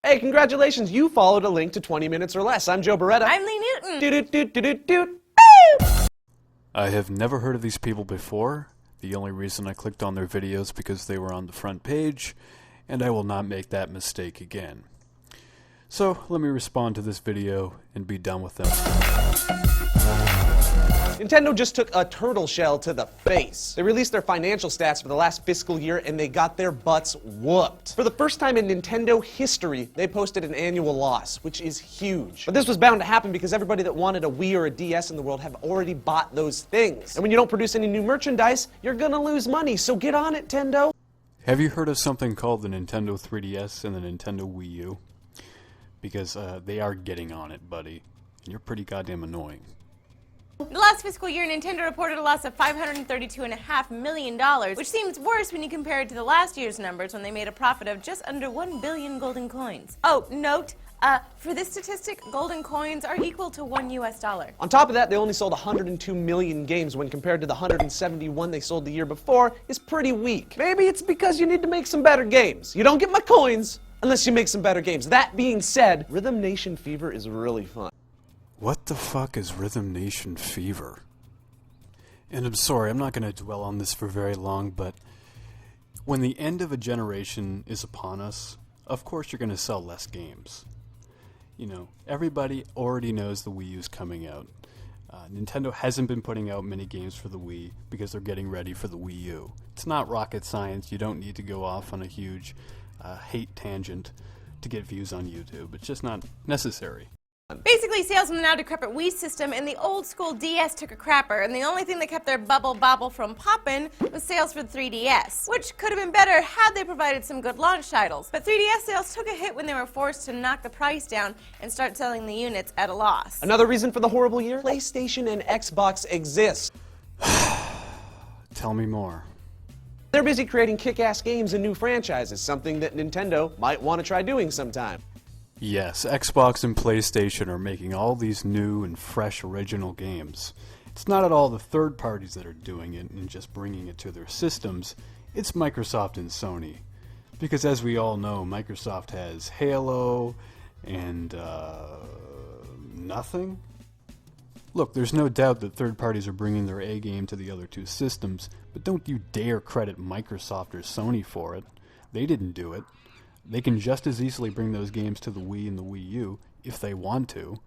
Hey, congratulations, you followed a link to 20 Minutes or Less. I'm Joe Beretta. I'm Lee Newton. Doot-doot-doot-doot-doot. I have never heard of these people before. The only reason I clicked on their videos because they were on the front page, and I will not make that mistake again. So, let me respond to this video and be done with them. Nintendo just took a turtle shell to the face. They released their financial stats for the last fiscal year and they got their butts whooped. For the first time in Nintendo history, they posted an annual loss, which is huge. But this was bound to happen because everybody that wanted a Wii or a DS in the world have already bought those things. And when you don't produce any new merchandise, you're gonna lose money, so get on it, Nintendo. Have you heard of something called the Nintendo 3DS and the Nintendo Wii U? Because they are getting on it, buddy. And you're pretty goddamn annoying. The last fiscal year, Nintendo reported a loss of $532.5 million, which seems worse when you compare it to the last year's numbers when they made a profit of just under 1 billion golden coins. Oh, note, for this statistic, golden coins are equal to $1 US. On top of that, they only sold 102 million games when compared to the 171 they sold the year before is pretty weak. Maybe it's because you need to make some better games. You don't get my coins unless you make some better games. That being said, Rhythm Nation Fever is really fun. What the fuck is Rhythm Nation Fever? And I'm sorry, I'm not going to dwell on this for very long, but when the end of a generation is upon us, of course you're going to sell less games. You know, everybody already knows the Wii U's coming out. Nintendo hasn't been putting out many games for the Wii because they're getting ready for the Wii U. It's not rocket science. You don't need to go off on a huge hate tangent to get views on YouTube. It's just not necessary. Basically, sales from the now decrepit Wii system and the old school DS took a crapper, and the only thing that kept their bubble from poppin' was sales for the 3DS, which could have been better had they provided some good launch titles. But 3DS sales took a hit when they were forced to knock the price down and start selling the units at a loss. Another reason for the horrible year? PlayStation and Xbox exist. Tell me more. They're busy creating kick-ass games and new franchises, something that Nintendo might want to try doing sometime. Yes, Xbox and PlayStation are making all these new and fresh original games. It's not at all the third parties that are doing it and just bringing it to their systems, it's Microsoft and Sony. Because as we all know, Microsoft has Halo and nothing? Look, there's no doubt that third parties are bringing their A game to the other two systems, but don't you dare credit Microsoft or Sony for it. They didn't do it. They can just as easily bring those games to the Wii and the Wii U if they want to.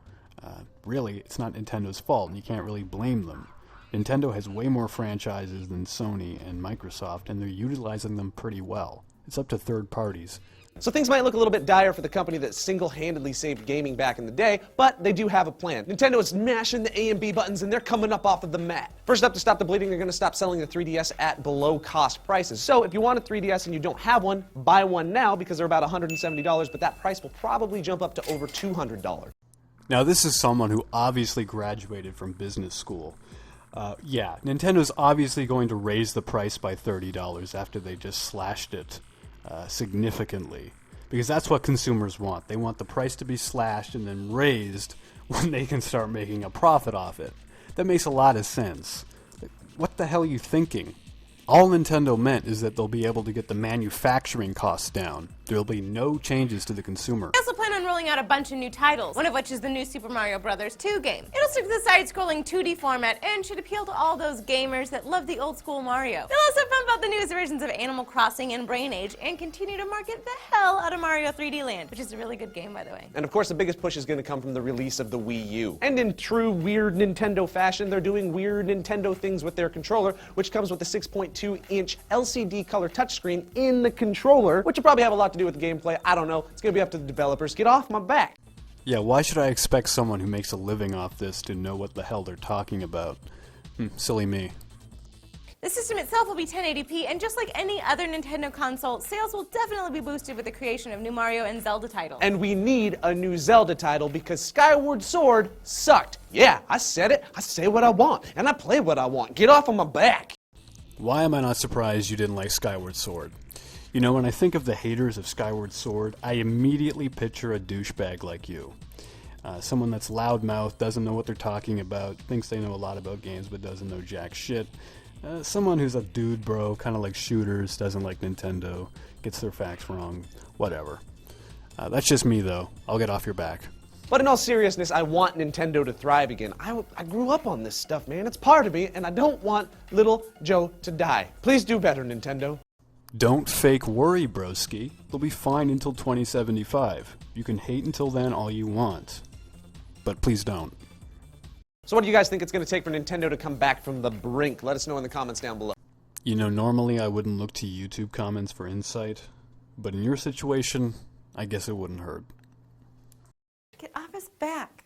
Really, it's not Nintendo's fault, and you can't really blame them. Nintendo has way more franchises than Sony and Microsoft, and they're utilizing them pretty well. It's up to third parties. So things might look a little bit dire for the company that single-handedly saved gaming back in the day, but they do have a plan. Nintendo is mashing the A and B buttons and they're coming up off of the mat. First up, to stop the bleeding, they're going to stop selling the 3DS at below-cost prices. So if you want a 3DS and you don't have one, buy one now because they're about $170, but that price will probably jump up to over $200. Now this is someone who obviously graduated from business school. Yeah, Nintendo's obviously going to raise the price by $30 after they just slashed it significantly, because that's what consumers want. They want the price to be slashed and then raised when they can start making a profit off it. That makes a lot of sense. What the hell are you thinking? All Nintendo meant is that they'll be able to get the manufacturing costs down. There'll be no changes to the consumer. They also plan on rolling out a bunch of new titles, one of which is the new Super Mario Bros. 2 game. It'll stick to the side-scrolling 2D format and should appeal to all those gamers that love the old-school Mario. They'll also pump out the newest versions of Animal Crossing and Brain Age and continue to market the hell out of Mario 3D Land, which is a really good game, by the way. And of course, the biggest push is going to come from the release of the Wii U. And in true weird Nintendo fashion, they're doing weird Nintendo things with their controller, which comes with a 6.2-inch LCD color touchscreen in the controller, which will probably have a lot to do with the gameplay. I don't know. It's going to be up to the developers. Get off my back. Yeah, why should I expect someone who makes a living off this to know what the hell they're talking about? Silly me. The system itself will be 1080p, and just like any other Nintendo console, sales will definitely be boosted with the creation of new Mario and Zelda titles. And we need a new Zelda title because Skyward Sword sucked. Yeah, I said it. I say what I want, and I play what I want. Get off of my back. Why am I not surprised you didn't like Skyward Sword? You know, when I think of the haters of Skyward Sword, I immediately picture a douchebag like you. Someone that's loudmouthed, doesn't know what they're talking about, thinks they know a lot about games but doesn't know jack shit. Someone who's a dude bro, kind of like shooters, doesn't like Nintendo, gets their facts wrong, whatever. That's just me, though. I'll get off your back. But in all seriousness, I want Nintendo to thrive again. I grew up on this stuff, man. It's part of me, and I don't want little Joe to die. Please do better, Nintendo. Don't fake worry, broski. They'll be fine until 2075. You can hate until then all you want. But please don't. So what do you guys think it's going to take for Nintendo to come back from the brink? Let us know in the comments down below. You know, normally I wouldn't look to YouTube comments for insight, but in your situation, I guess it wouldn't hurt. Get off his back.